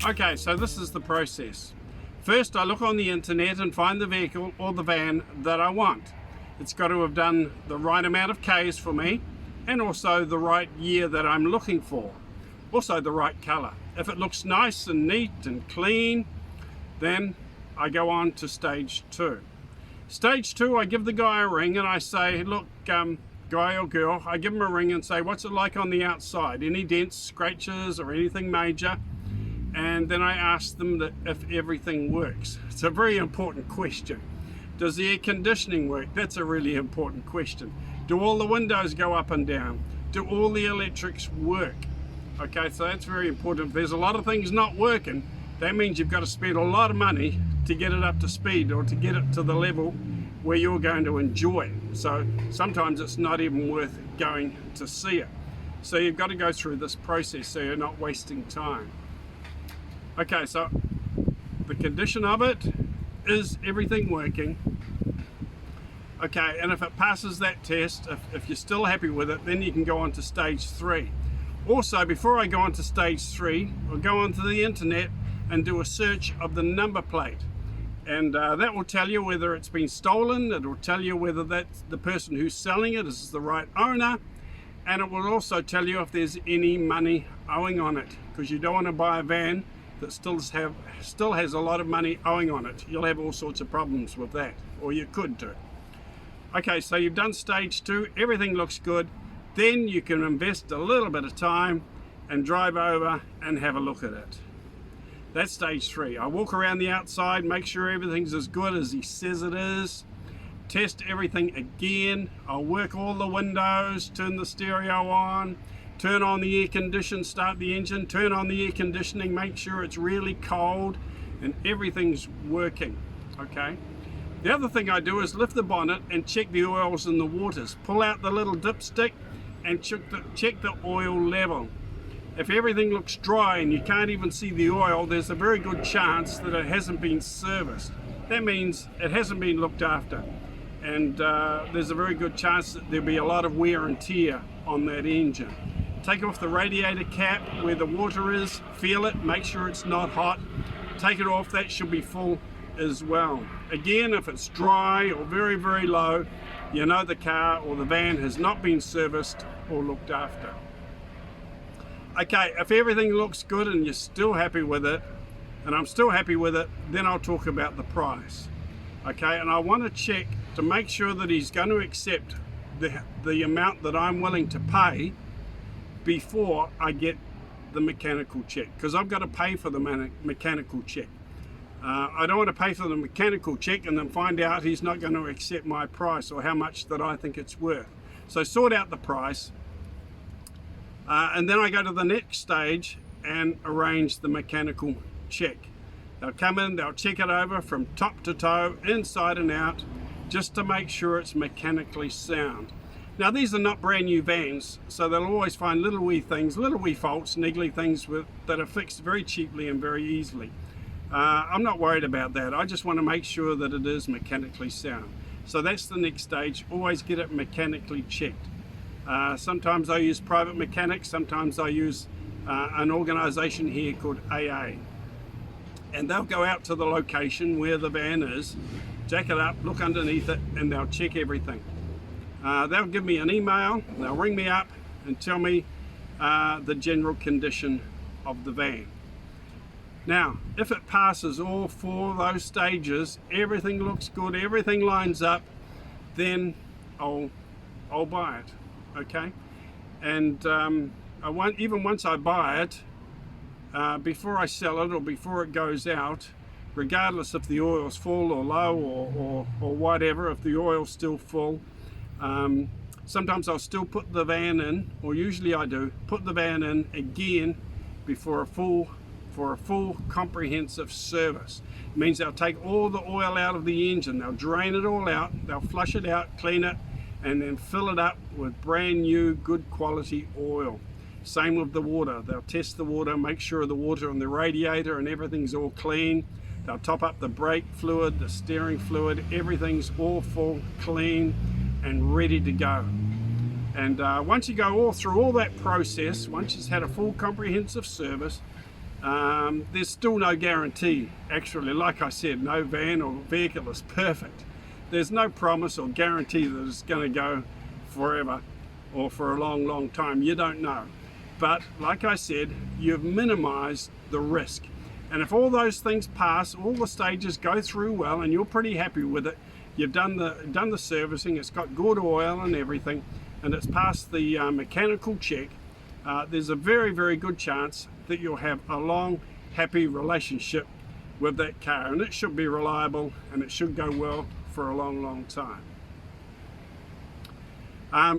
Okay, so this is the process. First, I look on the internet and find the vehicle or the van that I want. It's got to have done the right amount of Ks for me, and also the right year that I'm looking for. Also the right color. If it looks nice and neat and clean, then I go on to stage 2. Stage 2, I give the guy a ring and I say, look, guy or girl, I give him a ring and say, what's it like on the outside? Any dents, scratches, or anything major? And then I ask them that if everything works. It's a very important question. Does the air conditioning work? That's a really important question. Do all the windows go up and down? Do all the electrics work? Okay, so that's very important. If there's a lot of things not working, that means you've got to spend a lot of money to get it up to speed or to get it to the level where you're going to enjoy it. So sometimes it's not even worth going to see it. So you've got to go through this process so you're not wasting time. Okay, so the condition of it is everything working. Okay, and if it passes that test, if you're still happy with it, then you can go on to stage 3. Also, before I go on to stage 3, I'll go onto the internet and do a search of the number plate. And that will tell you whether it's been stolen, it will tell you whether that's the person who's selling it is the right owner, and it will also tell you if there's any money owing on it, because you don't want to buy a van that still has a lot of money owing on it. You'll have all sorts of problems with that, or you could do. Okay, so you've done stage 2, everything looks good. Then you can invest a little bit of time and drive over and have a look at it. That's stage 3. I walk around the outside, make sure everything's as good as he says it is, test everything again. I'll work all the windows, turn the stereo on, turn on the air condition, start the engine, turn on the air conditioning, make sure it's really cold and everything's working, okay? The other thing I do is lift the bonnet and check the oils in the waters. Pull out the little dipstick and check the oil level. If everything looks dry and you can't even see the oil, there's a very good chance that it hasn't been serviced. That means it hasn't been looked after. And there's a very good chance that there'll be a lot of wear and tear on that engine. Take off the radiator cap where the water is, feel it, make sure it's not hot. Take it off, that should be full as well. Again, if it's dry or very, very low, you know the car or the van has not been serviced or looked after. Okay, if everything looks good and you're still happy with it, and I'm still happy with it, then I'll talk about the price. Okay, and I want to check to make sure that he's going to accept the amount that I'm willing to pay before I get the mechanical check, because I've got to pay for the mechanical check. I don't want to pay for the mechanical check and then find out he's not going to accept my price or how much that I think it's worth. So sort out the price, and then I go to the next stage and arrange the mechanical check. They'll come in, they'll check it over from top to toe, inside and out, just to make sure it's mechanically sound. Now these are not brand new vans, so they'll always find little wee things, little wee faults, niggly things that are fixed very cheaply and very easily. I'm not worried about that. I just want to make sure that it is mechanically sound. So that's the next stage. Always get it mechanically checked. Sometimes I use private mechanics, sometimes I use an organization here called AA. And they'll go out to the location where the van is, jack it up, look underneath it, and they'll check everything. They'll give me an email, they'll ring me up and tell me the general condition of the van. Now, if it passes all 4 of those stages, everything looks good, everything lines up, then I'll buy it, okay? And even once I buy it, before I sell it or before it goes out, regardless if the oil's full or low or whatever, if the oil's still full, sometimes I'll still put the van in, or usually I do, put the van in again before a full comprehensive service. It means they'll take all the oil out of the engine, they'll drain it all out, they'll flush it out, clean it, and then fill it up with brand new good quality oil. Same with the water. They'll test the water, make sure the water on the radiator and everything's all clean. They'll top up the brake fluid, the steering fluid, everything's all full, clean and ready to go. And once you go all through all that process, once you've had a full comprehensive service, there's still no guarantee. Actually, like I said, no van or vehicle is perfect. There's no promise or guarantee that it's going to go forever or for a long time. You don't know. But like I said, you've minimized the risk. And if all those things pass, all the stages go through well, and you're pretty happy with it, you've done the servicing, it's got good oil and everything, and it's passed the mechanical check, there's a very good chance that you'll have a long, happy relationship with that car, and it should be reliable and it should go well for a long time.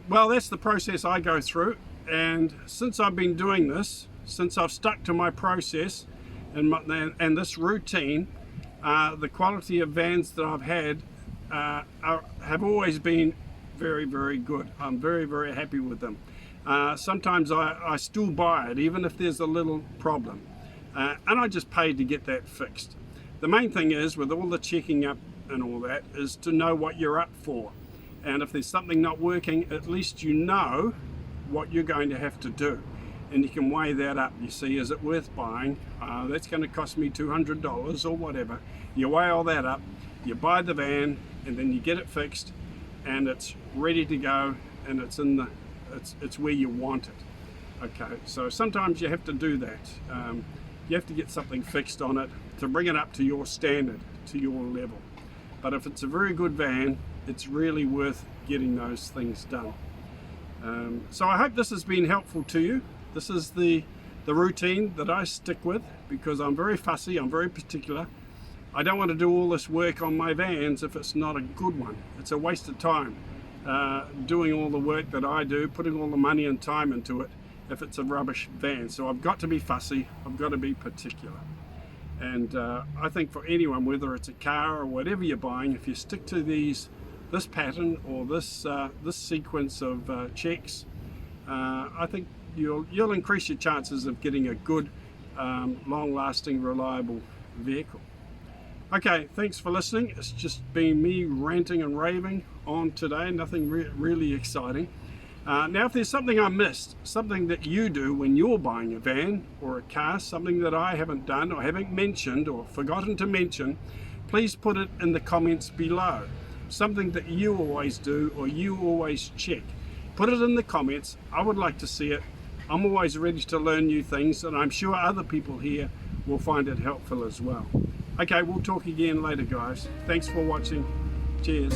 Well, that's the process I go through, and since I've been doing this, since I've stuck to my process and this routine, the quality of vans that I've had have always been very good. I'm very happy with them. Sometimes I still buy it even if there's a little problem, and I just paid to get that fixed. The main thing is, with all the checking up and all that, is to know what you're up for, and if there's something not working, at least you know what you're going to have to do, and you can weigh that up. You see, is it worth buying? That's going to cost me $200 or whatever. You weigh all that up, you buy the van, and then you get it fixed, and it's ready to go, and it's where you want it. Okay, so sometimes you have to do that. You have to get something fixed on it to bring it up to your standard, to your level. But if it's a very good van, it's really worth getting those things done. So I hope this has been helpful to you. This is the routine that I stick with, because I'm very fussy, I'm very particular. I don't want to do all this work on my vans if it's not a good one. It's a waste of time doing all the work that I do, putting all the money and time into it, if it's a rubbish van. So I've got to be fussy, I've got to be particular. And I think for anyone, whether it's a car or whatever you're buying, if you stick to this pattern or this sequence of checks, I think you'll increase your chances of getting a good, long-lasting, reliable vehicle. Okay, thanks for listening. It's just been me ranting and raving on today, nothing really exciting. Now, if there's something I missed, something that you do when you're buying a van or a car, something that I haven't done or haven't mentioned or forgotten to mention, please put it in the comments below. Something that you always do or you always check. Put it in the comments. I would like to see it. I'm always ready to learn new things, and I'm sure other people here will find it helpful as well. Okay, we'll talk again later, guys. Thanks for watching. Cheers.